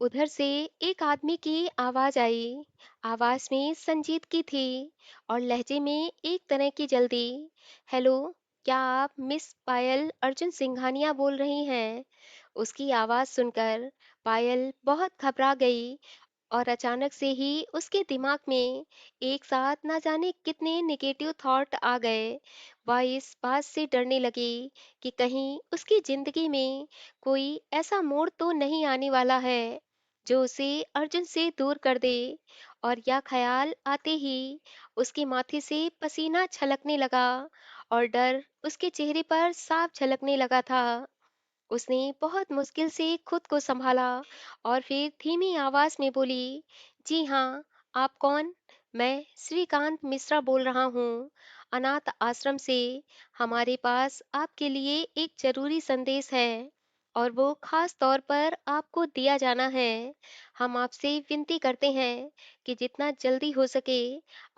उधर से एक आदमी की आवाज आई। आवाज में संजीदगी थी और लहजे में एक तरह की जल्दी। हेलो, क्या आप मिस पायल अर्जुन सिंघानिया बोल रही हैं? उसकी आवाज सुनकर पायल बहुत घबरा गई और अचानक से ही उसके दिमाग में एक साथ ना जाने कितने नेगेटिव थॉट आ गए। वह इस बात से डरने लगी कि कहीं उसकी जिंदगी में कोई ऐसा मोड़ तो नहीं आने वाला है जो उसे अर्जुन से दूर कर दे। और यह ख्याल आते ही उसके माथे से पसीना छलकने लगा और डर उसके चेहरे पर साफ झलकने लगा था। उसने बहुत मुश्किल से खुद को संभाला और फिर धीमी आवाज में बोली, जी हाँ, आप कौन? मैं श्रीकांत मिश्रा बोल रहा हूँ, अनाथ आश्रम से। हमारे पास आपके लिए एक जरूरी संदेश है और वो खास तौर पर आपको दिया जाना है। हम आपसे विनती करते हैं कि जितना जल्दी हो सके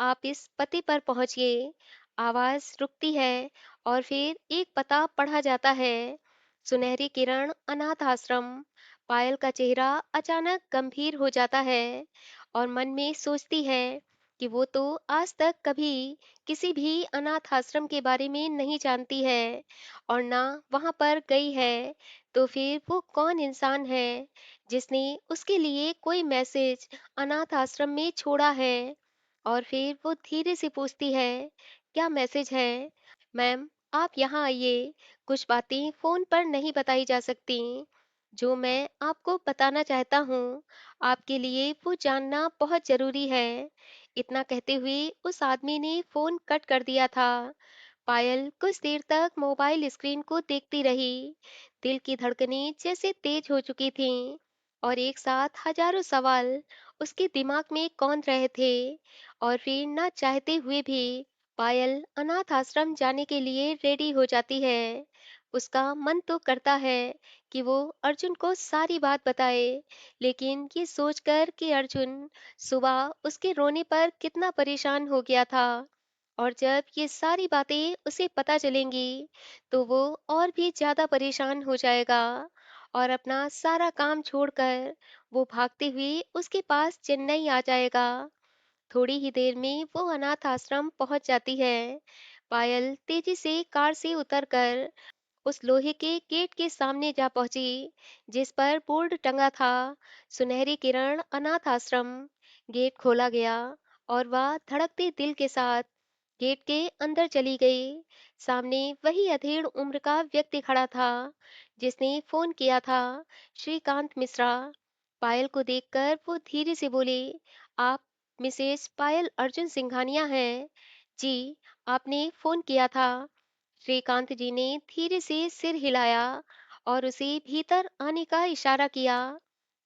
आप इस पते पर पहुंचिए। आवाज रुकती है और फिर एक पता पढ़ा जाता है। सुनहरी किरण अनाथ आश्रम। पायल का चेहरा अचानक गंभीर हो जाता है और मन में सोचती है कि वो तो आज तक कभी किसी भी अनाथ आश्रम के बारे में नहीं जानती है और ना वहां पर गई है। तो फिर वो कौन इंसान है जिसने उसके लिए कोई मैसेज अनाथ आश्रम में छोड़ा है? और फिर वो धीरे से पूछती है, क्या मैसेज है? मैम, आप यहाँ आइए। कुछ बातें फोन पर नहीं बताई जा सकती। जो मैं आपको बताना चाहता हूँ आपके लिए वो जानना बहुत जरूरी है। इतना कहते हुए उस आदमी ने फोन कट कर दिया था। पायल कुछ देर तक मोबाइल स्क्रीन को देखती रही। दिल की धड़कनें जैसे तेज हो चुकी थीं और एक साथ हजारों सवाल उसके दिमाग में कौंध रहे थे। और फिर ना चाहते हुए भी पायल अनाथ आश्रम जाने के लिए रेडी हो जाती है। उसका मन तो करता है कि वो अर्जुन को सारी बात बताए, लेकिन ये सोचकर कि अर्जुन सुबह उसके रोने पर कितना परेशान हो गया था और जब ये सारी बातें उसे पता चलेंगी तो वो और भी ज्यादा परेशान हो जाएगा और अपना सारा काम छोड़कर वो भागते हुए उसके पास चेन्नई आ जाएगा। थोड़ी ही देर में वो अनाथ आश्रम पहुंच जाती है। पायल तेजी से कार से उतरकर उस लोहे के गेट के सामने जा पहुंची जिस पर बोर्ड टंगा था, सुनहरी किरण अनाथ आश्रम। गेट खोला गया और वह धड़कते दिल के साथ गेट के अंदर चली गई। सामने वही अधेड़ उम्र का व्यक्ति खड़ा था जिसने फोन किया था, श्रीकांत मिश्रा। पायल को देखकर वो धीरे से बोली, आप मिसेस पायल अर्जुन सिंघानिया हैं? जी, आपने फोन किया था। श्रीकांत जी ने धीरे से सिर हिलाया और उसे भीतर आने का इशारा किया।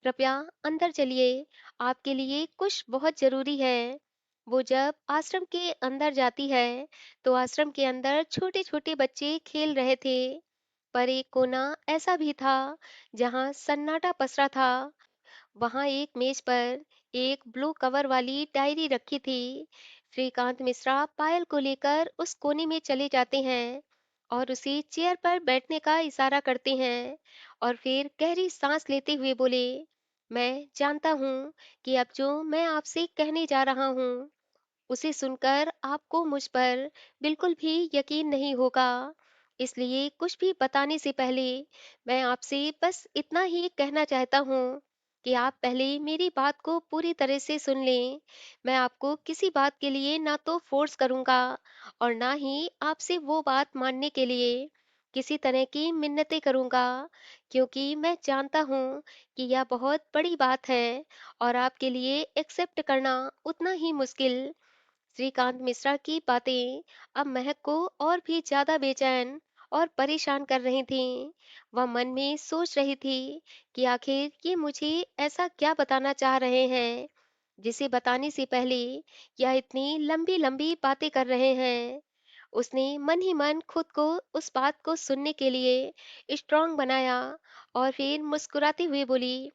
कृपया अंदर चलिए, आपके लिए कुछ बहुत जरूरी है। वो जब आश्रम के अंदर जाती है तो आश्रम के अंदर छोटे छोटे बच्चे खेल रहे थे, पर एक कोना ऐसा भी था जहां सन्नाटा पसरा था। वहां एक मेज पर एक ब्लू कवर वाली डायरी रखी थी। श्रीकांत मिश्रा पायल को लेकर उस कोने में चले जाते हैं और उसे चेयर पर बैठने का इशारा करते हैं और फिर गहरी सांस लेते हुए बोले, मैं जानता हूँ कि अब जो मैं आपसे कहने जा रहा हूँ उसे सुनकर आपको मुझ पर बिल्कुल भी यकीन नहीं होगा। इसलिए कुछ भी बताने से पहले मैं आपसे बस इतना ही कहना चाहता हूँ कि आप पहले मेरी बात को पूरी तरह से सुन लें। मैं आपको किसी बात के लिए ना तो फोर्स करूँगा और ना ही आपसे वो बात मानने के लिए किसी तरह की मिन्नतें करूँगा, क्योंकि मैं जानता हूँ कि यह बहुत बड़ी बात है और आपके लिए एक्सेप्ट करना उतना ही मुश्किल। श्रीकांत मिश्रा की बातें अब महक को और भी ज्यादा बेचैन और परेशान कर रही थीं। वह मन में सोच रही थी कि आखिर ये मुझे ऐसा क्या बताना चाह रहे हैं जिसे बताने से पहले यह इतनी लंबी लंबी बातें कर रहे हैं। उसने मन ही मन खुद को उस बात को सुनने के लिए स्ट्रांग बनाया और फिर मुस्कुराते हुए बोली,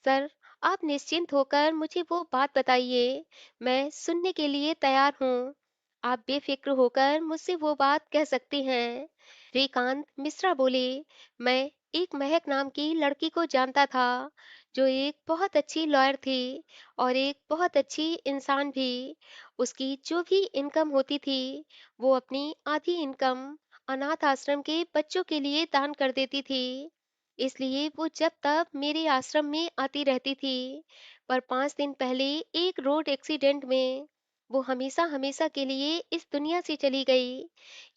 सर, आप निश्चिंत होकर मुझे वो बात बताइए। मैं सुनने के लिए तैयार हूँ। आप बेफिक्र होकर मुझसे वो बात कह सकती हैं। श्रीकांत मिश्रा बोले, मैं एक महक नाम की लड़की को जानता था जो एक बहुत अच्छी लॉयर थी और एक बहुत अच्छी इंसान भी। उसकी जो भी इनकम होती थी, वो अपनी आधी इनकम अनाथ आश्रम के बच्चों के लिए दान कर देती थी। इसलिए वो जब तक मेरे आश्रम में आती रहती थी। पर 5 दिन पहले एक रोड एक्सीडेंट में वो हमेशा हमेशा के लिए इस दुनिया से चली गई।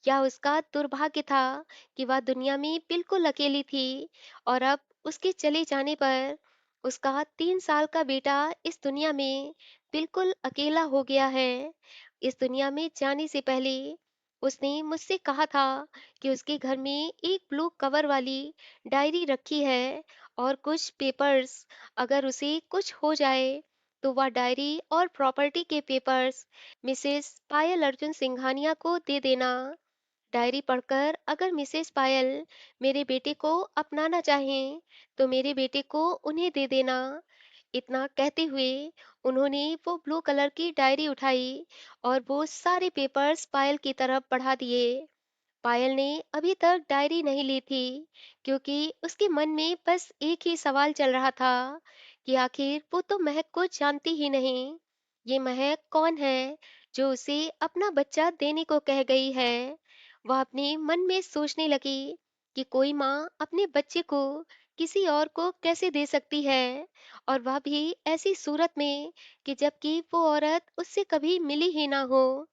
या उसका दुर्भाग्य था कि वह दुनिया में बिल्कुल अकेली थी, और अब उसके चले जाने पर उसका 3 साल का बेटा इस दुनिया में बिल्कुल अकेला हो गया है। इस दुनिया में जाने से पहले उसने मुझसे कहा था कि उसके घर में एक ब्लू कवर वाली डायरी रखी है और कुछ पेपर्स। अगर उसे कुछ हो जाए तो वह डायरी और प्रॉपर्टी के पेपर्स मिसेस पायल अर्जुन सिंघानिया को दे देना। डायरी पढ़कर अगर मिसेस पायल मेरे बेटे को अपनाना चाहें तो मेरे बेटे को उन्हें दे देना। इतना कहते हुए उन्होंने वो ब्लू कलर की डायरी उठाई और वो सारे पेपर्स पायल की तरफ बढ़ा दिए। पायल ने अभी तक डायरी नहीं ली थी, क्योंकि उसके मन में बस एक ही सवाल चल रहा था कि आखिर वो तो महक को जानती ही नहीं। ये महक कौन है जो उसे अपना बच्चा देने को कह गई है। वह अपने मन में सोचने लगी कि कोई माँ अपने बच्चे को किसी और को कैसे दे सकती है, और वह भी ऐसी सूरत में कि जबकि वो औरत उससे कभी मिली ही ना हो।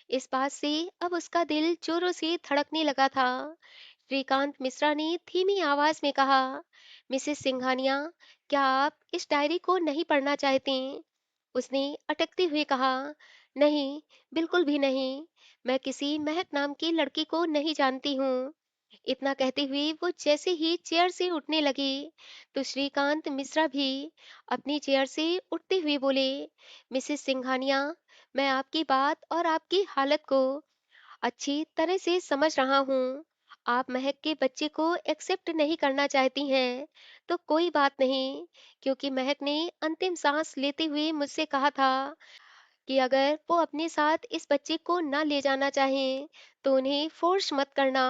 इस बात से अब उसका दिल जोरों से धड़कने लगा था। श्रीकांत मिश्रा ने धीमी आवाज में कहा, मिसेस सिंघानिया, क्या आप इस डायरी को नहीं पढ़ना चाहती? उसने अटकते हुए कहा, नहीं, बिल्कुल भी नहीं। मैं किसी महक नाम की लड़की को नहीं जानती हूँ। इतना कहते हुए वो जैसे ही चेयर से उठने लगी, तो श्रीकांत मिश्रा भी अपनी चेयर से उठते हुए बोले, मिसेस सिंघानिया, मैं आपकी बात और आपकी हालत को अच्छी तरह से समझ रहा हूँ। आप महक के बच्चे को एक्सेप्ट नहीं करना चाहती हैं, तो कोई बात नहीं, क्योंकि महक ने अंतिम सांस लेते हुए मुझसे कहा था कि अगर वो अपने साथ इस बच्चे को ना ले जाना चाहें, तो उन्हें फोर्स मत करना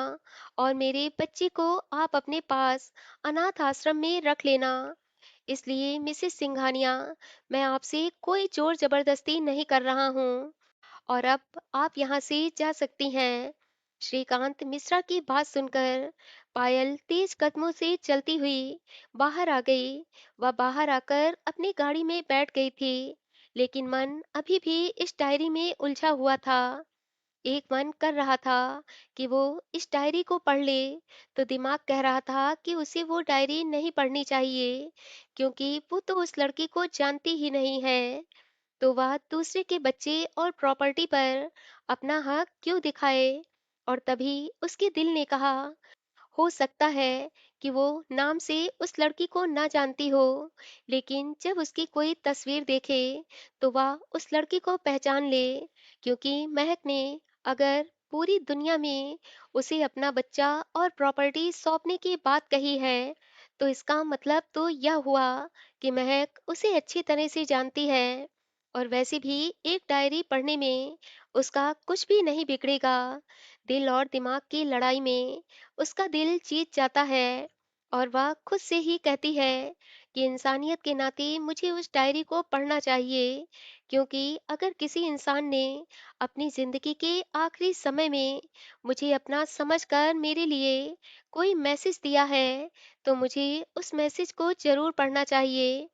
और मेरे बच्चे को आप अपने पास अनाथ आश्रम में रख लेना। इसलिए मिसेस सिंघानिया, मैं आपसे कोई जोर जबरदस्ती नहीं कर रहा हूँ, और अब आप यहाँ से जा सकती हैं। श्रीकांत मिश्रा की बात सुनकर पायल तेज कदमों से चलती हुई बाहर आ गई। वह बाहर आकर अपनी गाड़ी में बैठ गई थी, लेकिन मन अभी भी इस डायरी में उलझा हुआ था। एक मन कर रहा था कि वो इस डायरी को पढ़ ले, तो दिमाग कह रहा था कि उसे वो डायरी नहीं पढ़नी चाहिए, क्योंकि वो तो उस लड़की को जानती ही नहीं है। तो वह दूसरे के बच्चे और प्रॉपर्टी पर अपना हक क्यों दिखाए? और तभी उसके दिल ने कहा, हो सकता है कि वो नाम से उस लड़की को ना जानती हो, लेकिन जब उसकी कोई तस्वीर देखे तो वह उस लड़की को पहचान ले, क्योंकि महक ने अगर पूरी दुनिया में उसे अपना बच्चा और प्रॉपर्टी सौंपने की बात कही है, तो इसका मतलब तो यह हुआ कि महक उसे अच्छी तरह से जानती है। और वैसे भी एक डायरी पढ़ने में उसका कुछ भी नहीं बिगड़ेगा। दिल और दिमाग की लड़ाई में उसका दिल जीत जाता है, और वह खुद से ही कहती है कि इंसानियत के नाते मुझे उस डायरी को पढ़ना चाहिए, क्योंकि अगर किसी इंसान ने अपनी जिंदगी के आखिरी समय में मुझे अपना समझकर मेरे लिए कोई मैसेज दिया है, तो मुझे उस मैसेज को जरूर पढ़ना चाहिए।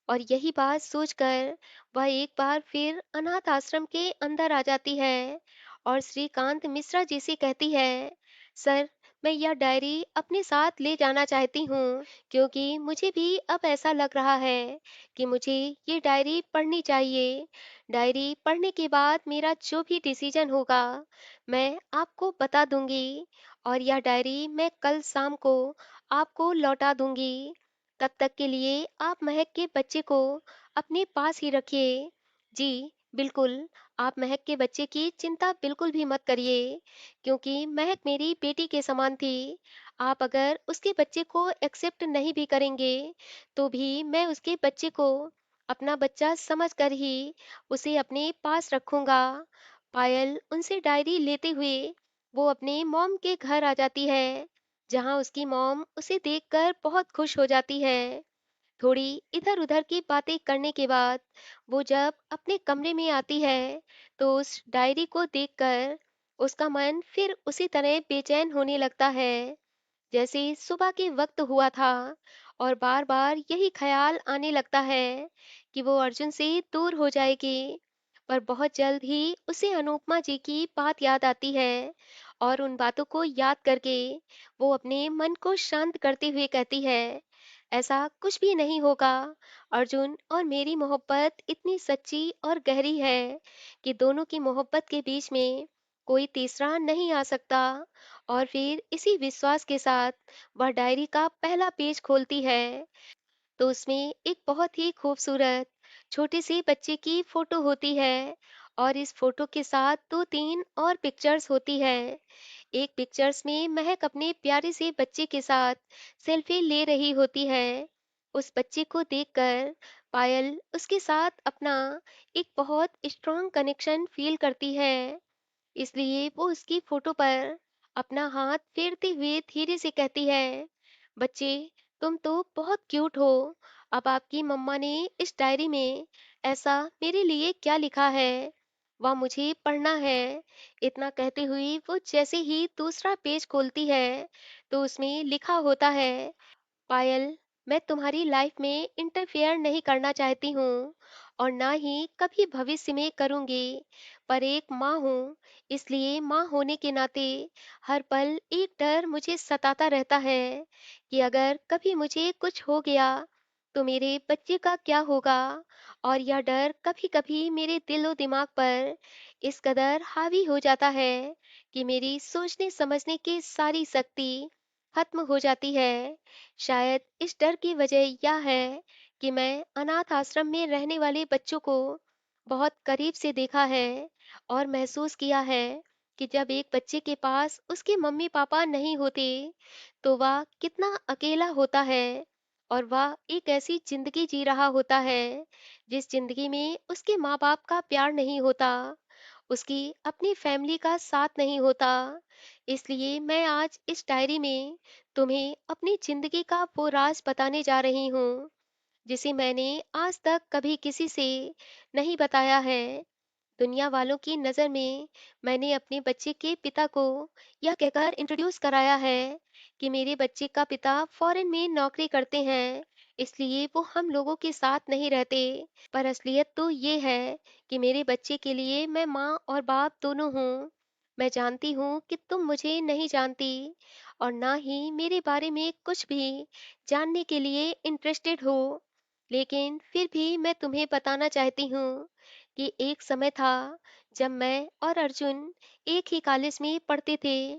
और यही बात सोचकर वह एक बार फिर अनाथ आश्रम के अंदर आ जाती है और श्रीकांत मिश्रा जी से कहती है, सर, मैं यह डायरी अपने साथ ले जाना चाहती हूँ, क्योंकि मुझे भी अब ऐसा लग रहा है कि मुझे ये डायरी पढ़नी चाहिए। डायरी पढ़ने के बाद मेरा जो भी डिसीजन होगा, मैं आपको बता दूंगी, और यह डायरी मैं कल शाम को आपको लौटा दूंगी। तब तक के लिए आप महक के बच्चे को अपने पास ही रखिए। जी, बिल्कुल, आप महक के बच्चे की चिंता बिल्कुल भी मत करिए, क्योंकि महक मेरी बेटी के समान थी। आप अगर उसके बच्चे को एक्सेप्ट नहीं भी करेंगे, तो भी मैं उसके बच्चे को अपना बच्चा समझकर ही उसे अपने पास रखूंगा। पायल उनसे डायरी लेते हुए वो अपने मॉम के घर आ जाती है, जहां उसकी मॉम उसे देखकर बहुत खुश हो जाती है। थोड़ी इधर-उधर की बातें करने के बाद वो जब अपने कमरे में आती है, तो उस डायरी को देखकर उसका मन फिर उसी तरह बेचैन होने लगता है, जैसे सुबह के वक्त हुआ था और बार-बार यही ख्याल आने लगता है कि वो अर्जुन से दूर हो जाएगी। पर बहुत जल्द ही उसे अनुपमा जी की बात याद आती है और उन बातों को याद करके वो अपने मन को शांत करते हुए कहती है, ऐसा कुछ भी नहीं होगा। अर्जुन और मेरी मोहब्बत इतनी सच्ची और गहरी है कि दोनों की मोहब्बत के बीच में कोई तीसरा नहीं आ सकता। और फिर इसी विश्वास के साथ वह डायरी का पहला पेज खोलती है, तो उसमें एक बहुत ही खूबसूरत छोटे से बच्चे की फोटो होती है और इस फोटो के साथ दो तीन और पिक्चर्स होती है। एक पिक्चर्स में महक अपने प्यारे से बच्चे के साथ सेल्फी ले रही होती है। उस बच्चे को देखकर पायल उसके साथ अपना एक बहुत स्ट्रांग कनेक्शन फील करती है, इसलिए वो उसकी फोटो पर अपना हाथ फेरते हुए धीरे से कहती है, बच्चे, तुम तो बहुत क्यूट हो। अब आपकी मम्मा ने इस डायरी में ऐसा मेरे लिए क्या लिखा है, वह मुझे पढ़ना है। इतना कहते हुए वो जैसे ही दूसरा पेज खोलती है, तो उसमें लिखा होता है, पायल, मैं तुम्हारी लाइफ में इंटरफेयर नहीं करना चाहती हूँ और ना ही कभी भविष्य में करूँगी, पर एक माँ हूँ, इसलिए माँ होने के नाते हर पल एक डर मुझे सताता रहता है कि अगर कभी मुझे कुछ हो गया तो मेरे बच्चे का क्या होगा। और यह डर कभी-कभी मेरे दिलो दिमाग पर इस कदर हावी हो जाता है कि मेरी सोचने समझने की सारी शक्ति खत्म हो जाती है। शायद इस डर की वजह यह है कि मैं अनाथ आश्रम में रहने वाले बच्चों को बहुत करीब से देखा है और महसूस किया है कि जब एक बच्चे के पास उसके मम्मी पापा नहीं होते तो वह कितना अकेला होता है और वह एक ऐसी जिंदगी जी रहा होता है जिस जिंदगी में उसके माँ बाप का प्यार नहीं होता, उसकी अपनी फैमिली का साथ नहीं होता। इसलिए मैं आज इस डायरी में तुम्हें अपनी जिंदगी का वो राज बताने जा रही हूँ जिसे मैंने आज तक कभी किसी से नहीं बताया है। दुनिया वालों की नज़र में मैंने अपने बच्चे के पिता को यह कहकर इंट्रोड्यूस कराया है कि मेरे बच्चे का पिता फॉरेन में नौकरी करते हैं, इसलिए वो हम लोगों के साथ नहीं रहते। पर असलियत तो ये है कि मेरे बच्चे के लिए मैं माँ और बाप दोनों हूँ। मैं जानती हूँ कि तुम मुझे नहीं जानती और ना ही मेरे बारे में कुछ भी जानने के लिए इंटरेस्टेड हो, लेकिन फिर भी मैं तुम्हें बताना चाहती हूँ कि एक समय था जब मैं और अर्जुन एक ही कॉलेज में पढ़ते थे।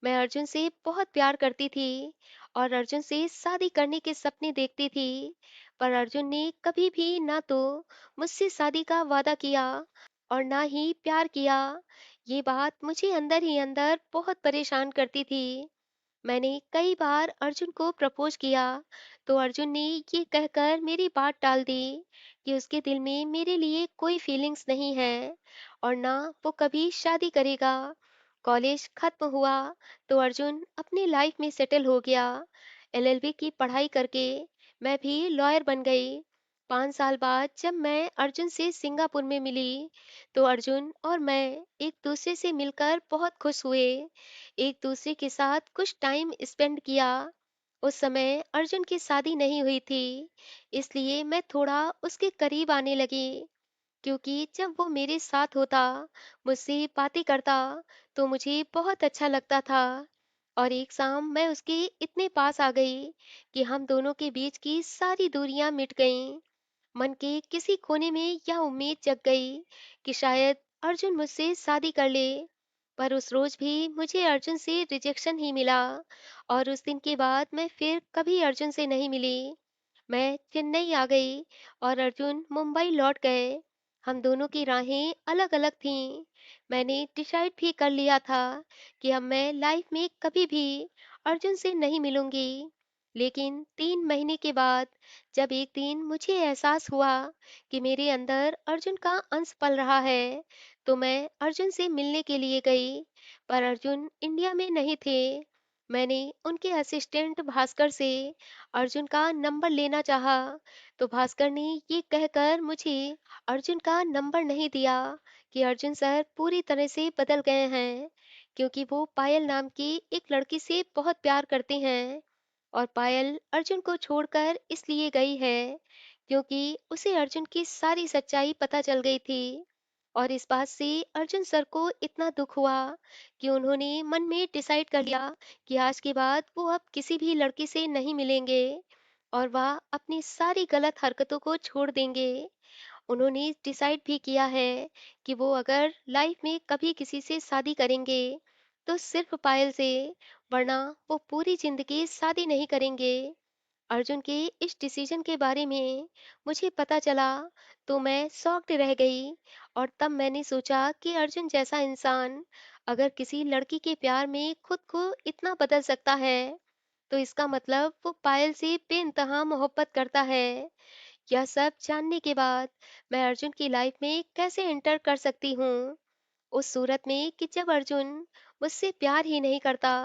मैं अर्जुन से बहुत प्यार करती थी और अर्जुन से शादी करने के सपने देखती थी, पर अर्जुन ने कभी भी ना तो मुझसे शादी का वादा किया और ना ही प्यार किया। ये बात मुझे अंदर ही अंदर बहुत परेशान करती थी। मैंने कई बार अर्जुन को प्रपोज किया तो अर्जुन ने ये कहकर मेरी बात टाल दी कि उसके दिल में मेरे लिए कोई फीलिंग्स नहीं है और ना वो कभी शादी करेगा। कॉलेज खत्म हुआ तो अर्जुन अपनी लाइफ में सेटल हो गया। एलएलबी की पढ़ाई करके मैं भी लॉयर बन गई। 5 साल बाद जब मैं अर्जुन से सिंगापुर में मिली तो अर्जुन और मैं एक दूसरे से मिलकर बहुत खुश हुए, एक दूसरे के साथ कुछ टाइम स्पेंड किया। उस समय अर्जुन की शादी नहीं हुई थी, इसलिए मैं थोड़ा उसके करीब आने लगी, क्योंकि जब वो मेरे साथ होता, मुझसे बातें करता, तो मुझे बहुत अच्छा लगता था। और एक शाम मैं उसके इतने पास आ गई कि हम दोनों के बीच की सारी दूरियां मिट गईं। मन के किसी कोने में यह उम्मीद जग गई कि शायद अर्जुन मुझसे शादी कर ले। पर उस रोज भी मुझे अर्जुन से रिजेक्शन ही मिला और उस दिन के बाद मैं फिर कभी अर्जुन से नहीं मिली। मैं चेन्नई आ गई और अर्जुन मुंबई लौट गए। हम दोनों की राहें अलग अलग थीं। मैंने डिसाइड भी कर लिया था कि अब मैं लाइफ में कभी भी अर्जुन से नहीं मिलूंगी। लेकिन 3 महीने के बाद जब एक दिन मुझे एहसास हुआ कि मेरे अंदर अर्जुन का अंश पल रहा है, तो मैं अर्जुन से मिलने के लिए गई, पर अर्जुन इंडिया में नहीं थे। मैंने उनके असिस्टेंट भास्कर से अर्जुन का नंबर लेना चाहा, तो भास्कर ने ये कहकर मुझे अर्जुन का नंबर नहीं दिया कि अर्जुन सर पूरी तरह से बदल गए हैं, क्योंकि वो पायल नाम की एक लड़की से बहुत प्यार करते हैं। और पायल अर्जुन को छोड़कर इसलिए गई है क्योंकि उसे अर्जुन की सारी सच्चाई पता चल गई थी। और इस बात से अर्जुन सर को इतना दुख हुआ कि उन्होंने मन में डिसाइड कर लिया कि आज के बाद वो अब किसी भी लड़की से नहीं मिलेंगे और वह अपनी सारी गलत हरकतों को छोड़ देंगे। उन्होंने डिसाइड भी किया है कि वो अगर लाइफ में कभी किसी से शादी करेंगे तो सिर्फ पायल से, वरना वो पूरी जिंदगी शादी नहीं करेंगे। अर्जुन के इस डिसीजन के बारे में मुझे पता चला तो मैं शॉक्ड रह गई। और तब मैंने सोचा कि अर्जुन जैसा इंसान अगर किसी लड़की के प्यार में खुद को इतना बदल सकता है तो इसका मतलब वो पायल से बेइंतहा मोहब्बत करता है। यह सब जानने के बाद मैं अर्जुन की लाइफ में कैसे एंटर कर सकती हूँ, उस सूरत में कि जब अर्जुन मुझसे प्यार ही नहीं करता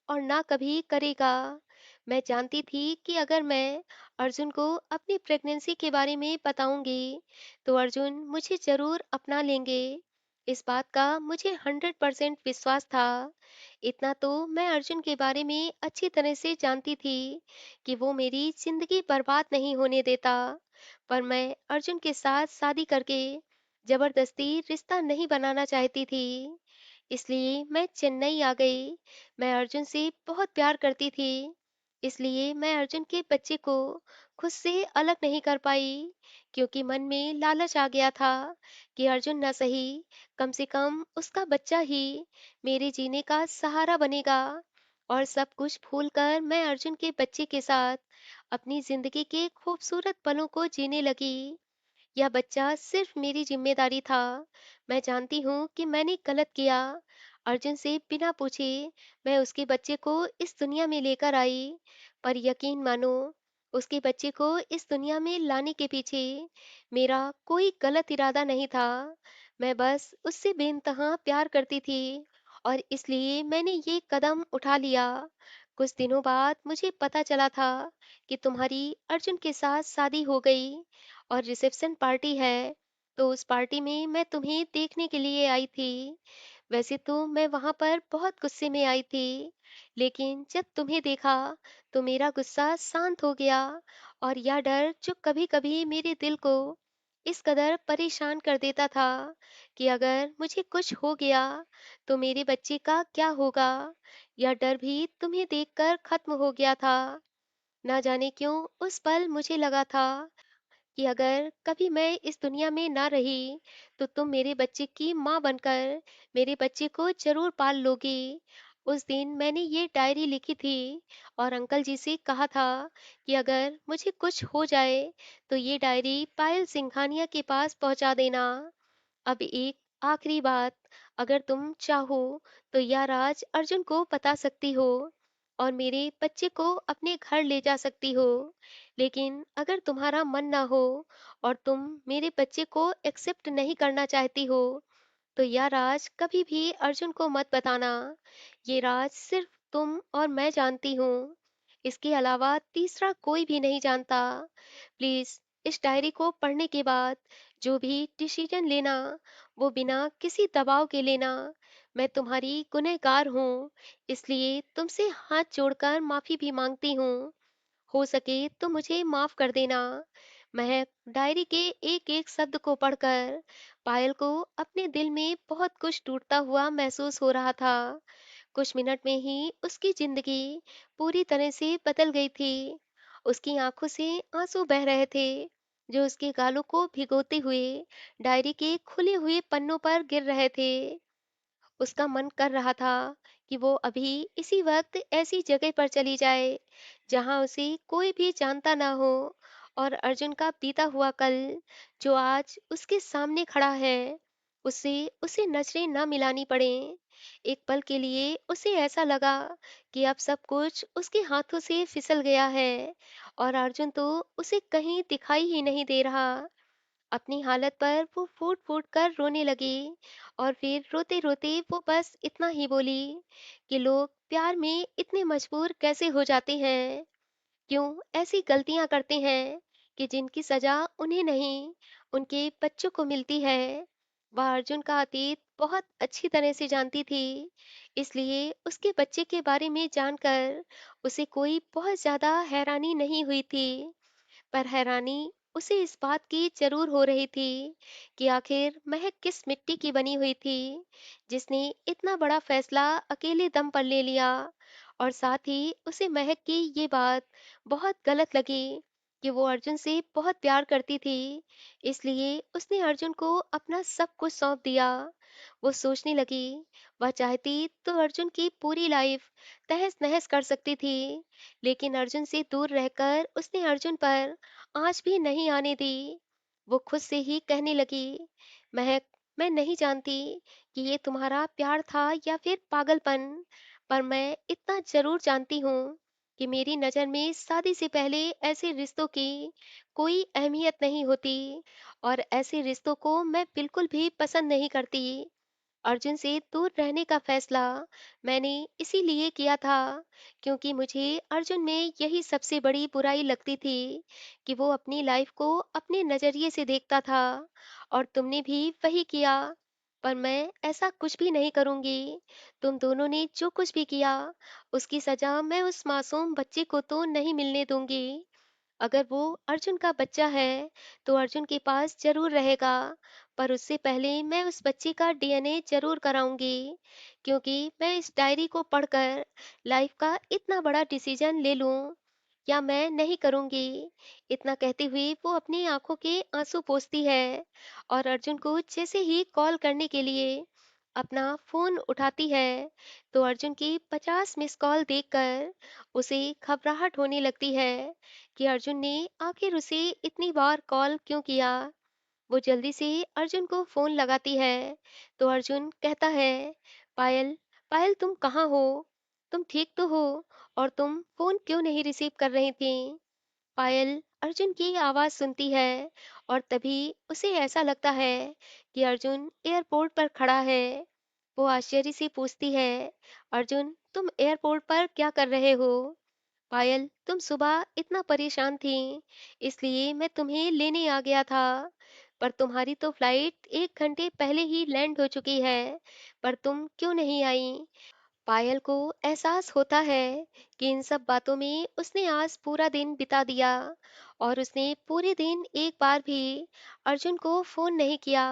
और ना कभी करेगा। मैं जानती थी कि अगर मैं अर्जुन को अपनी प्रेगनेंसी के बारे में बताऊंगी तो अर्जुन मुझे जरूर अपना लेंगे। इस बात का मुझे 100% विश्वास था। इतना तो मैं अर्जुन के बारे में अच्छी तरह से जानती थी कि वो मेरी जिंदगी बर्बाद नहीं होने देता। पर मैं अर्जुन के साथ शादी करके जबरदस्ती रिश्ता नहीं बनाना चाहती थी। इसलिए मैं चेन्नई आ गई। मैं अर्जुन से बहुत प्यार करती थी, इसलिए मैं अर्जुन के बच्चे को खुद से अलग नहीं कर पाई, क्योंकि मन में लालच आ गया था कि अर्जुन न सही, कम से कम उसका बच्चा ही मेरे जीने का सहारा बनेगा। और सब कुछ भूलकर मैं अर्जुन के बच्चे के साथ अपनी जिंदगी के खूबसूरत पलों को जीने लगी। यह बच्चा सिर्फ मेरी जिम्मेदारी था। मैं जानती हूँ कि मैंने गलत किया। अर्जुन से बिना पूछे मैं उसके बच्चे को इस दुनिया में लेकर आई। पर यकीन मानो, उसके बच्चे को इस दुनिया में लाने के पीछे मेरा कोई गलत इरादा नहीं था। मैं बस उससे बेइंतहा प्यार करती थी और इसलिए मैंने ये कदम उठा लिया। कुछ दिनों बाद मुझे पता चला था कि तुम्हारी अर्जुन के साथ शादी हो गई और रिसेप्शन पार्टी है, तो उस पार्टी में मैं तुम्हें देखने के लिए आई थी। वैसे तो मैं वहां पर बहुत गुस्से में आई थी, लेकिन जब तुम्हें देखा तो मेरा गुस्सा शांत हो गया। और यह डर जो कभी कभी मेरे दिल को इस कदर परेशान कर देता था कि अगर मुझे कुछ हो गया तो मेरे बच्चे का क्या होगा, यह डर भी तुम्हें देखकर खत्म हो गया था। ना जाने क्यों उस पल मुझे लगा था कि अगर कभी मैं इस दुनिया में ना रही तो तुम मेरे बच्चे की माँ बनकर मेरे बच्चे को जरूर पाल लोगी। उस दिन मैंने ये डायरी लिखी थी और अंकल जी से कहा था कि अगर मुझे कुछ हो जाए तो ये डायरी पायल सिंघानिया के पास पहुंचा देना। अब एक आखिरी बात, अगर तुम चाहो तो यह राज अर्जुन को बता सकती हो और मेरे बच्चे को अपने घर ले जा सकती हो। लेकिन अगर तुम्हारा मन ना हो और तुम मेरे बच्चे को एक्सेप्ट नहीं करना चाहती हो तो यह राज कभी भी अर्जुन को मत बताना। ये राज सिर्फ तुम और मैं जानती हूँ, इसके अलावा तीसरा कोई भी नहीं जानता। प्लीज इस डायरी को पढ़ने के बाद जो भी डिसीजन लेना वो बिना किसी दबाव के लेना। मैं तुम्हारी गुनहगार हूँ, इसलिए तुमसे हाथ जोड़कर माफी भी मांगती हूँ। हो सके तो मुझे माफ कर देना। महक डायरी के एक एक शब्द को पढ़कर पायल को अपने दिल में बहुत कुछ टूटता हुआ महसूस हो रहा था। कुछ मिनट में ही उसकी जिंदगी पूरी तरह से बदल गई थी। उसकी आंखों से आंसू बह रहे थे जो उसके गालों को भिगोते हुए डायरी के खुले हुए पन्नों पर गिर रहे थे। उसका मन कर रहा था कि वो अभी इसी वक्त ऐसी जगह पर चली जाए जहां उसे कोई भी जानता ना हो और अर्जुन का बीता हुआ कल जो आज उसके सामने खड़ा है उससे उसे नजरें ना मिलानी पड़े। एक पल के लिए उसे ऐसा लगा कि अब सब कुछ उसके हाथों से फिसल गया है और अर्जुन तो उसे कहीं दिखाई ही नहीं दे रहा। अपनी हालत पर वो फूट-फूट कर रोने लगी और फिर रोते-रोते वो बस इतना ही बोली कि लोग प्यार में इतने मजबूर कैसे हो जाते हैं? क्यों ऐसी गलतियां करते हैं कि जिनकी सजा उन्हें नहीं, उनके बच्चों को मिलती है? वह अर्जुन का अतीत बहुत अच्छी तरह से जानती थी, इसलिए उसके बच्चे के बारे में जानकर उसे कोई बहुत ज्यादा हैरानी नहीं हुई थी। पर हैरानी उसे इस बात की जरूर हो रही थी कि आखिर महक किस मिट्टी की बनी हुई थी जिसने इतना बड़ा फैसला अकेले दम पर ले लिया। और साथ ही उसे महक की ये बात बहुत गलत लगी कि वो अर्जुन से बहुत प्यार करती थी, इसलिए उसने अर्जुन को अपना सब कुछ सौंप दिया। वो सोचने लगी, वह चाहती तो अर्जुन की पूरी लाइफ तहस नहस कर सकती थी, लेकिन अर्जुन से दूर रहकर उसने अर्जुन पर आँच भी नहीं आने दी। वो खुद से ही कहने लगी, महक, मैं नहीं जानती कि ये तुम्हारा प्यार था या फिर पागलपन, पर मैं इतना ज़रूर जानती हूँ कि मेरी नज़र में शादी से पहले ऐसे रिश्तों की कोई अहमियत नहीं होती और ऐसे रिश्तों को मैं बिल्कुल भी पसंद नहीं करती। अर्जुन से दूर रहने का फैसला मैंने इसीलिए किया था क्योंकि मुझे अर्जुन में यही सबसे बड़ी बुराई लगती थी कि वो अपनी लाइफ को अपने नजरिए से देखता था, और तुमने भी वही किया। पर मैं ऐसा कुछ भी नहीं करूंगी। तुम दोनों ने जो कुछ भी किया उसकी सजा मैं उस मासूम बच्चे को तो नहीं मिलने दूंगी। अगर वो अर्जुन का बच्चा है, तो अर्जुन के पास ज़रूर रहेगा, पर उससे पहले मैं उस बच्चे का डीएनए ज़रूर कराऊँगी, क्योंकि मैं इस डायरी को पढ़कर लाइफ का इतना बड़ा डिसीजन ले लूँ, या मैं नहीं करूँगी। इतना कहते हुए वो अपनी आँखों के आँसू पोंछती है और अर्जुन को जैसे ही कॉल करने के लिए अपना फ़ोन उठाती है, तो अर्जुन की 50 मिस कॉल देखकर उसे घबराहट होने लगती है कि अर्जुन ने आखिर उसे इतनी बार कॉल क्यों किया। वो जल्दी से अर्जुन को फोन लगाती है, तो अर्जुन कहता है, पायल, पायल तुम कहाँ हो? तुम ठीक तो हो? और तुम फोन क्यों नहीं रिसीव कर रही थी? पायल अर्जुन की आवाज सुनती है और तभी उसे ऐसा लगता है कि अर्जुन एयरपोर्ट पर खड़ा है। वो आश्चर्य से पूछती है, अर्जुन तुम एयरपोर्ट पर क्या कर रहे हो? पायल, तुम सुबह इतना परेशान थी, इसलिए मैं तुम्हें लेने आ गया था। पर तुम्हारी तो फ्लाइट 1 घंटे पहले ही लैंड हो चुकी है, पर तुम क्यों नहीं आई? पायल को एहसास होता है कि इन सब बातों में उसने आज पूरा दिन बिता दिया और उसने पूरे दिन एक बार भी अर्जुन को फोन नहीं किया।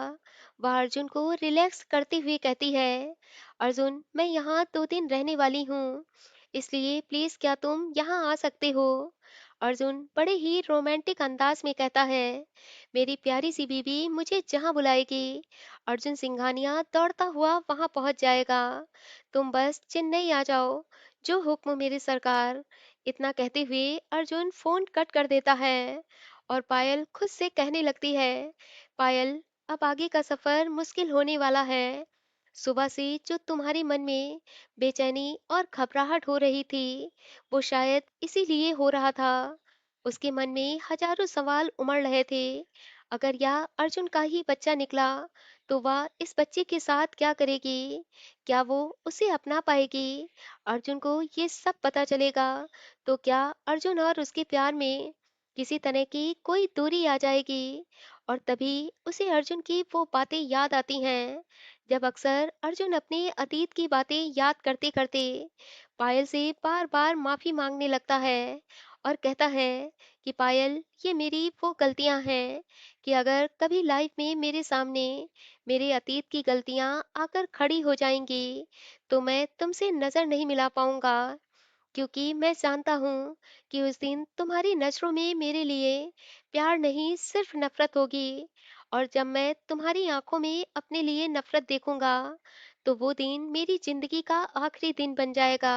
वह अर्जुन को रिलैक्स करते हुए कहती है, अर्जुन मैं यहाँ 2 दिन रहने वाली हूँ, इसलिए प्लीज क्या तुम यहाँ आ सकते हो? अर्जुन बड़े ही रोमांटिक अंदाज में कहता है, मेरी प्यारी सी बीवी मुझे जहाँ बुलाएगी अर्जुन सिंघानिया दौड़ता हुआ वहां पहुंच जाएगा। तुम बस चेन्नई आ जाओ, जो हुक्म मेरी सरकार। इतना कहते हुए अर्जुन फोन कट कर देता है और पायल खुद से कहने लगती है, पायल अब आगे का सफर मुश्किल होने वाला है। सुबह से जो तुम्हारे मन में बेचैनी और घबराहट हो रही थी, वो शायद इसीलिए हो रहा था। उसके मन में हजारों सवाल उमड़ रहे थे। अगर यह अर्जुन का ही बच्चा निकला, तो वह इस बच्चे के साथ क्या करेगी? क्या वो उसे अपना पाएगी? अर्जुन को ये सब पता चलेगा, तो क्या अर्जुन और उसके प्यार में किसी तरह की कोई दूरी आ जाएगी? और तभी उसे अर्जुन की वो बातें याद आती हैं, जब अक्सर अर्जुन अपने अतीत की बातें याद करते करते पायल से बार बार माफी मांगने लगता है और कहता है कि पायल, ये मेरी वो गलतियां हैं कि अगर कभी लाइफ में मेरे सामने मेरे अतीत की गलतियां आकर खड़ी हो जाएंगी, तो मैं तुमसे नजर नहीं मिला पाऊंगा, क्योंकि मैं जानता हूँ कि उस दिन तुम्हारी नज़रों में मेरे लिए प्यार नहीं सिर्फ नफरत होगी, और जब मैं तुम्हारी आंखों में अपने लिए नफरत देखूंगा, तो वो दिन मेरी जिंदगी का आखिरी दिन बन जाएगा।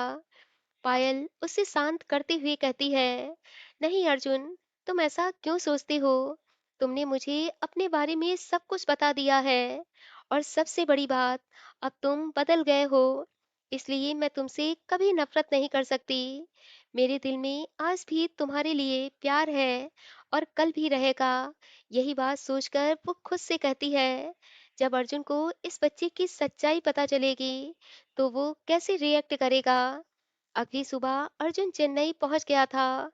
पायल उसे शांत करते हुए कहती है, नहीं अर्जुन, तुम ऐसा क्यों सोचते हो? तुमने मुझे अपने बारे में सब कुछ बता दिया है, और सबसे बड़ी बात, अब तुम बदल गए हो, इसलिए मैं तुमसे कभी नफरत नहीं कर सकती। मेरे दिल में आज भी तुम्हारे लिए प्यार है, और कल भी रहेगा। यही बात सोचकर वो खुद से कहती है, जब अर्जुन को इस बच्चे की सच्चाई पता चलेगी, तो वो कैसे रिएक्ट करेगा। अगली सुबह अर्जुन चेन्नई पहुंच गया था।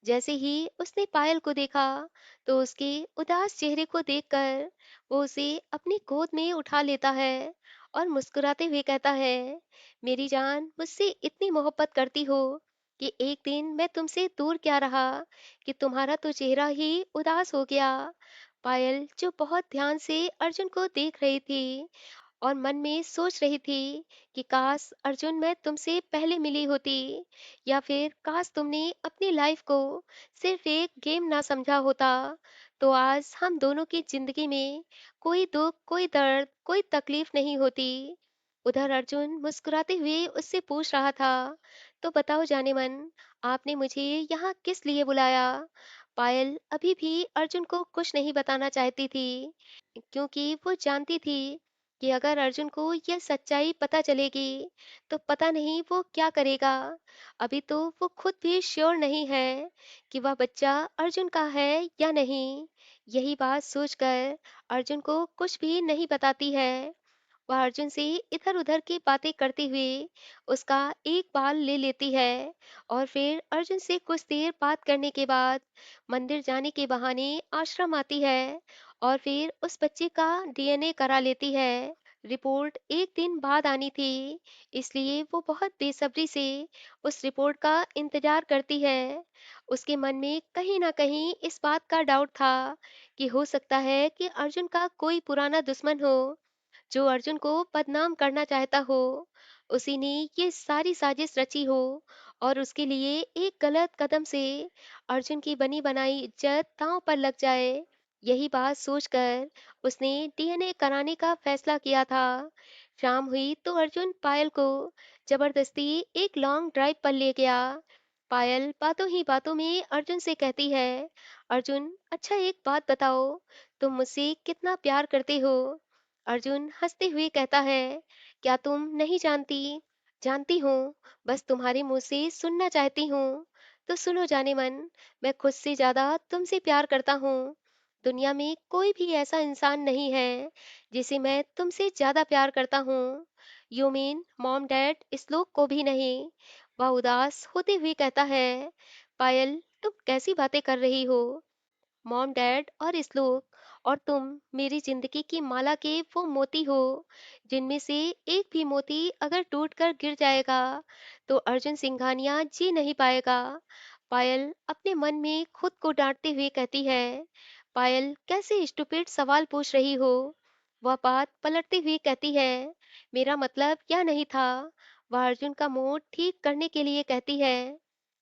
जैसे ही उसने पायल को देखा, तो उसके उदास चेहरे को देखकर वो उसे अपनी गोद में उठा लेता है और मुस्कुराते हुए कहता है, मेरी जान, मुझसे इतनी मोहब्बत करती हो कि एक दिन मैं तुमसे दूर क्या रहा कि तुम्हारा तो चेहरा ही उदास हो गया। पायल, जो बहुत ध्यान से अर्जुन को देख रही थी और मन में सोच रही थी कि काश अर्जुन मैं तुमसे पहले मिली होती, या फिर काश तुमने अपनी लाइफ को सिर्फ एक गेम ना समझा होता, तो आज हम दोनों की जिंदगी में कोई दुख, कोई दर्द, कोई तकलीफ नहीं होती। उधर अर्जुन मुस्कुराते हुए उससे पूछ रहा था, तो बताओ जाने मन, आपने मुझे यहाँ किस लिए बुलाया। पायल अभी भी अर्जुन को कुछ नहीं बताना चाहती थी, क्योंकि वो जानती थी कि अगर अर्जुन को यह सच्चाई पता चलेगी, तो पता नहीं वो क्या करेगा। अभी तो वो खुद भी श्योर नहीं है कि वह बच्चा अर्जुन का है या नहीं। यही बात सोचकर अर्जुन को कुछ भी नहीं बताती है। वह अर्जुन से इधर-उधर की बातें करते हुए उसका एक बाल ले लेती है और फिर अर्जुन से कुछ देर बात करने के बाद मंदिर जाने के बहाने आश्रम आती है और फिर उस बच्चे का डीएनए करा लेती है। रिपोर्ट एक दिन बाद आनी थी, इसलिए वो बहुत बेसब्री से उस रिपोर्ट का इंतजार करती है। उसके मन में कहीं ना कहीं इस बात का डाउट था कि हो सकता है कि अर्जुन का कोई पुराना दुश्मन हो, जो अर्जुन को बदनाम करना चाहता हो। उसी ने ये सारी साजिश रची हो और उसके लिए एक गलत कदम से अर्जुन की बनी बनाई इज्जत दांव पर लग जाए। यही बात सोचकर उसने डीएनए कराने का फैसला किया था। शाम हुई तो अर्जुन पायल को जबरदस्ती एक लॉन्ग ड्राइव पर ले गया। पायल बातों ही बातों में अर्जुन से कहती है, अर्जुन, अच्छा एक बात बताओ, तुम मुझसे कितना प्यार करते हो। अर्जुन हंसते हुए कहता है, क्या तुम नहीं जानती। जानती हूँ, बस तुम्हारे मुंह से सुनना चाहती हूँ। तो सुनो जाने मन, मैं खुद से ज्यादा तुमसे प्यार करता हूँ। दुनिया में कोई भी ऐसा इंसान नहीं है जिसे मैं तुमसे ज्यादा प्यार करता हूँ। यू मीन मॉम डैड, इस लोग को भी नहीं। वह उदास होते हुए कहता है, पायल, तुम कैसी बातें कर रही हो। मॉम डैड और श्लोक और तुम मेरी जिंदगी की माला के वो मोती हो, जिनमें से एक भी मोती अगर टूट कर गिर जाएगा, तो अर्जुन सिंघानिया जी नहीं पाएगा। पायल अपने मन में खुद को डांटते हुए कहती है, पायल कैसे स्टूपिड सवाल पूछ रही हो। वह बात पलटते हुए कहती है, मेरा मतलब यह नहीं था। वह अर्जुन का मूड ठीक करने के लिए कहती है,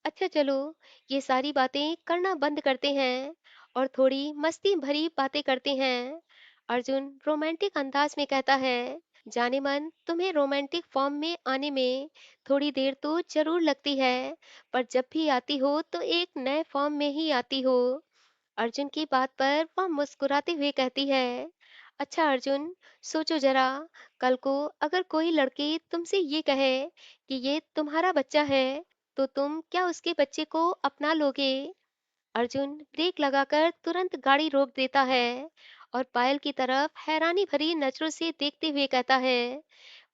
अच्छा चलो, ये सारी बातें करना बंद करते हैं और थोड़ी मस्ती भरी बातें करते हैं। अर्जुन रोमांटिक अंदाज में कहता है, जाने मन, तुम्हें रोमांटिक फॉर्म में आने में थोड़ी देर तो जरूर लगती है, पर जब भी आती हो तो एक नए फॉर्म में ही आती हो। अर्जुन की बात पर वह मुस्कुराते हुए कहती है, अच्छा अर्जुन, सोचो जरा, कल को अगर कोई लड़की तुमसे ये कहे कि ये तुम्हारा बच्चा है, तो तुम क्या उसके बच्चे को अपना लोगे। अर्जुन ब्रेक लगाकर तुरंत गाड़ी रोक देता है और पायल की तरफ हैरानी भरी नजरों से देखते हुए कहता है,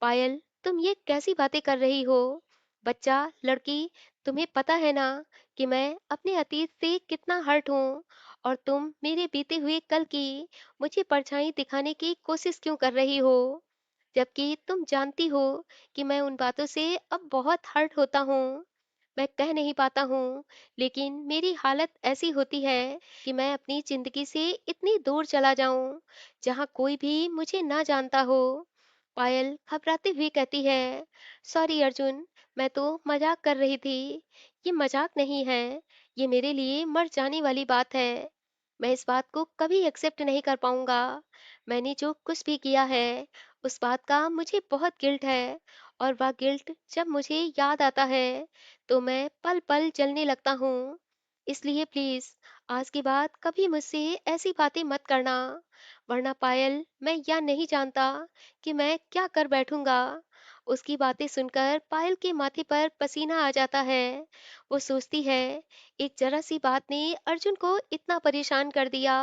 पायल, तुम ये कैसी बातें कर रही हो। बच्चा, लड़की, तुम्हें पता है ना कि मैं अपने अतीत से कितना हर्ट हूँ, और तुम मेरे बीते हुए कल की मुझे परछाई दिखाने की कोशिश क्यों कर रही हो, जबकि तुम जानती हो कि मैं उन बातों से अब बहुत हर्ट होता हूँ। मैं कह नहीं पाता हूँ, लेकिन मेरी हालत ऐसी होती है कि मैं अपनी जिंदगी से इतनी दूर चला जाऊं, जहाँ कोई भी मुझे ना जानता हो। पायल घबराते हुए कहती है, सॉरी अर्जुन, मैं तो मजाक कर रही थी। ये मजाक नहीं है, ये मेरे लिए मर जाने वाली बात है। मैं इस बात को कभी एक्सेप्ट नहीं कर पाऊंगा। मैंने जो कुछ भी किया है, उस बात का मुझे बहुत गिल्ट है, और वह गिल्ट जब मुझे याद आता है, तो मैं पल पल जलने लगता हूँ। इसलिए प्लीज आज के बाद कभी मुझसे ऐसी बातें मत करना, वरना पायल, मैं यह नहीं जानता कि मैं क्या कर बैठूंगा। उसकी बातें सुनकर पायल के माथे पर पसीना आ जाता है। वो सोचती है, एक जरा सी बात ने अर्जुन को इतना परेशान कर दिया।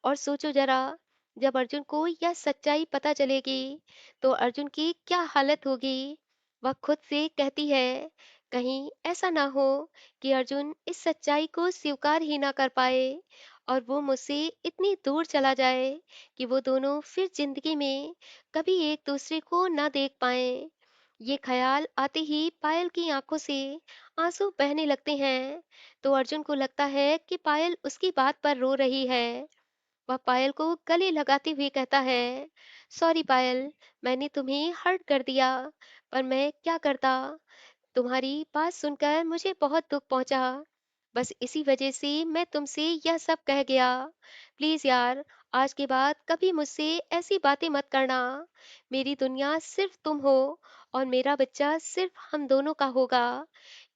और सोचो जरा, जब अर्जुन को यह सच्चाई पता चलेगी तो अर्जुन की क्या हालत होगी। वह खुद से कहती है, कहीं ऐसा ना हो कि अर्जुन इस सच्चाई को स्वीकार ही ना कर पाए और वो मुझसे इतनी दूर चला जाए कि वो दोनों फिर जिंदगी में कभी एक दूसरे को ना देख पाए। ये ख्याल आते ही पायल की आंखों से आंसू बहने लगते हैं। तो अर्जुन को लगता है कि पायल उसकी बात पर रो रही है। वह पायल को गले लगाते हुए कहता है, सॉरी पायल, मैंने तुम्हें हर्ट कर दिया, पर मैं क्या करता। तुम्हारी बात सुनकर मुझे बहुत दुख पहुंचा। बस इसी वजह से मैं तुमसे यह सब कह गया। प्लीज यार, आज के बाद कभी मुझसे ऐसी बातें मत करना। मेरी दुनिया सिर्फ तुम हो और मेरा बच्चा सिर्फ हम दोनों का होगा।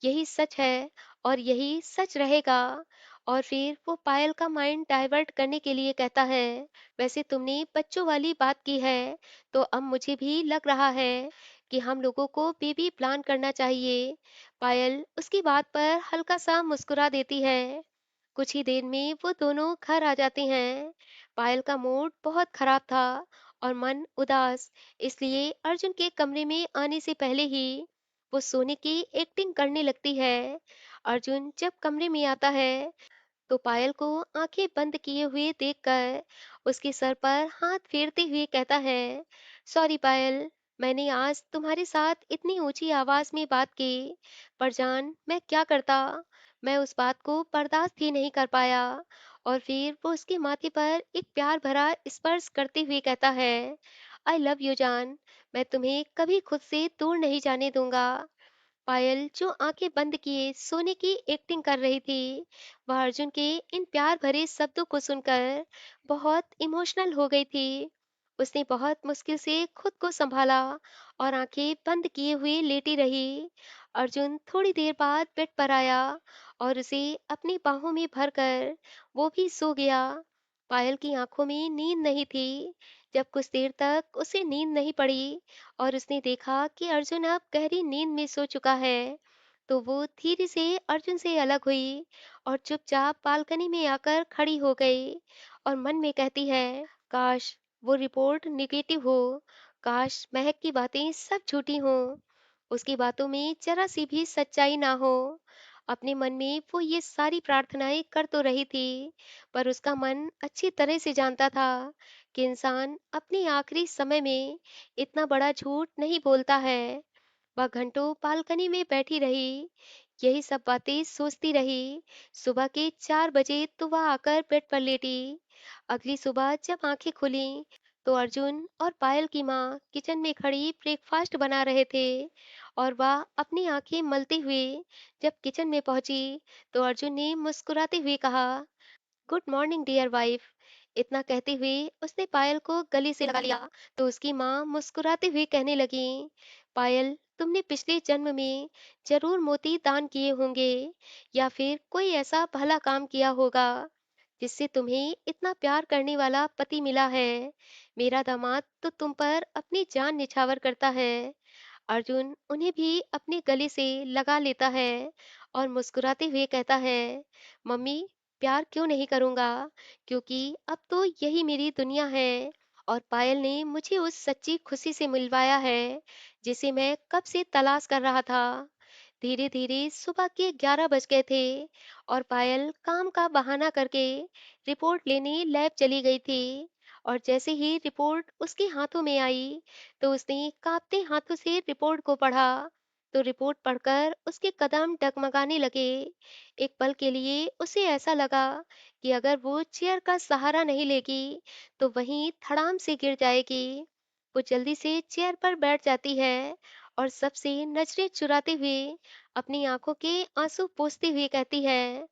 यही सच है और यही सच रहेगा। और फिर वो पायल का माइंड डाइवर्ट करने के लिए कहता है, वैसे तुमने बच्चों वाली बात की है तो अब मुझे भी लग रहा है कि हम लोगों को बेबी प्लान करना चाहिए। पायल उसकी बात पर हल्का सा मुस्कुरा देती है। कुछ ही देर में वो दोनों घर आ जाते हैं। पायल का मूड बहुत खराब था और मन उदास, इसलिए अर्जुन के कमरे में आने से पहले ही वो सोने की एक्टिंग करने लगती है। अर्जुन जब कमरे में आता है तो पायल को आंखें बंद किए हुए देखकर उसके सर पर हाथ फेरते हुए कहता है, सॉरी पायल, मैंने आज तुम्हारे साथ इतनी ऊंची आवाज में बात की, पर जान मैं क्या करता। मैं उस बात को बर्दाश्त ही नहीं कर पाया। और फिर वो उसके माथे पर एक प्यार भरा स्पर्श करते हुए कहता है, आई लव यू जान, मैं तुम्हें कभी खुद से दूर नहीं जाने दूंगा। पायल जो आंखें बंद किए सोने की एक्टिंग कर रही थी, वह अर्जुन के इन प्यार भरे शब्दों को सुनकर बहुत इमोशनल हो गई थी। उसने बहुत मुश्किल से खुद को संभाला और आंखें बंद किए हुए लेटी रही। अर्जुन थोड़ी देर बाद बेड पर आया और उसे अपनी बाहों में भरकर वो भी सो गया। पायल की आंखों में नींद नहीं थी। जब कुछ देर तक उसे नींद नहीं पड़ी और उसने देखा कि अर्जुन अब गहरी नींद में सो चुका है, तो वो धीरे से अर्जुन से अलग हुई और चुपचाप बालकनी में आकर खड़ी हो गई और मन में कहती है, काश वो रिपोर्ट निगेटिव हो, काश महक की बातें सब झूठी हों, उसकी बातों में जरा सी भी सच्चाई ना हो। अपने मन में वो ये सारी प्रार्थनाएं कर तो रही थी, पर उसका मन अच्छी तरह से जानता था कि इंसान अपने आखिरी समय में इतना बड़ा झूठ नहीं बोलता है। वह घंटों बालकनी में बैठी रही, यही सब बातें सोचती रही। सुबह के 4 बजे तो वह आकर बेड पर लेटी। अगली सुबह जब आंखें खुली तो अर्जुन और पायल की माँ किचन में खड़ी ब्रेकफास्ट बना रहे थे और वह अपनी आंखें मलते हुए जब किचन में पहुंची तो अर्जुन ने मुस्कुराते हुए कहा, गुड मॉर्निंग डियर वाइफ। इतना कहते हुए उसने पायल को गले से लगा लिया तो उसकी माँ मुस्कुराते हुए कहने लगी, पायल, तुमने पिछले जन्म में जरूर मोती दान किए होंगे या फिर कोई ऐसा भला काम किया होगा जिससे तुम्हें इतना प्यार करने वाला पति मिला है। मेरा दामाद तो तुम पर अपनी जान निछावर करता है। अर्जुन उन्हें भी अपने गले से लगा लेता है और मुस्कुराते हुए कहता है, मम्मी, प्यार क्यों नहीं करूंगा, क्योंकि अब तो यही मेरी दुनिया है और पायल ने मुझे उस सच्ची खुशी से मिलवाया है जिसे मैं कब से तलाश कर रहा था। धीरे धीरे सुबह के 11 बज गए थे और पायल काम का बहाना करके रिपोर्ट लेने लैब चली गई थी। और जैसे ही रिपोर्ट उसके हाथों में आई तो उसने कांपते हाथों से रिपोर्ट को पढ़ा। तो रिपोर्ट पढ़कर उसके कदम डगमगाने लगे। एक पल के लिए उसे ऐसा लगा कि अगर वो चेयर का सहारा नहीं लेगी तो वहीं धड़ाम से गिर जाएगी। वो जल्दी से चेयर पर बैठ जाती है और सबसे नजरें चुराते हुए अपनी आंखों के आंसू पोंछते हुए कहती है,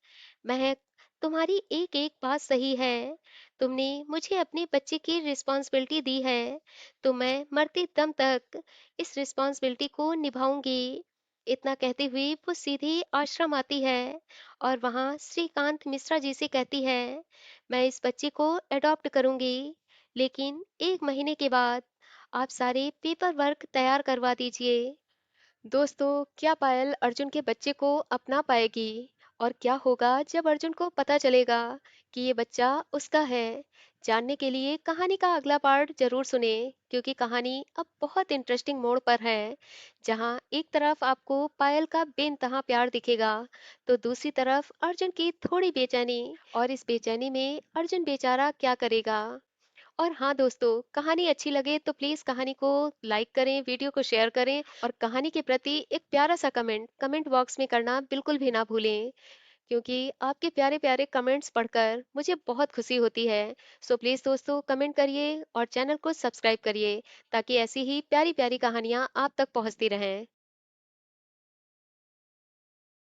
महक, तुम्हारी एक एक बात सही है। तुमने मुझे अपने बच्चे की रिस्पॉन्सिबिलिटी दी है, तो मैं मरते दम तक इस रिस्पॉन्सिबिलिटी को निभाऊंगी। इतना कहते हुए वो सीधे आश्रम आती है और वहाँ श्रीकांत मिश्रा जी से कहती है, मैं इस बच्चे को अडॉप्ट करूंगी, लेकिन 1 महीने के बाद। आप सारे पेपर वर्क तैयार करवा दीजिए। दोस्तों, क्या पायल अर्जुन के बच्चे को अपना पाएगी? और क्या होगा जब अर्जुन को पता चलेगा कि ये बच्चा उसका है? जानने के लिए कहानी का अगला पार्ट जरूर सुने, क्योंकि कहानी अब बहुत इंटरेस्टिंग मोड़ पर है, जहाँ एक तरफ आपको पायल का बेइंतहा प्यार दिखेगा, तो दूसरी तरफ अर्जुन की थोड़ी बेचैनी। और इस बेचैनी में अर्जुन बेचारा क्या करेगा? और हाँ दोस्तों, कहानी अच्छी लगे तो प्लीज़ कहानी को लाइक करें, वीडियो को शेयर करें और कहानी के प्रति एक प्यारा सा कमेंट कमेंट बॉक्स में करना बिल्कुल भी ना भूलें, क्योंकि आपके प्यारे प्यारे कमेंट्स पढ़कर मुझे बहुत खुशी होती है। सो प्लीज़ दोस्तों, कमेंट करिए और चैनल को सब्सक्राइब करिए, ताकि ऐसी ही प्यारी प्यारी कहानियाँ आप तक पहुँचती रहें।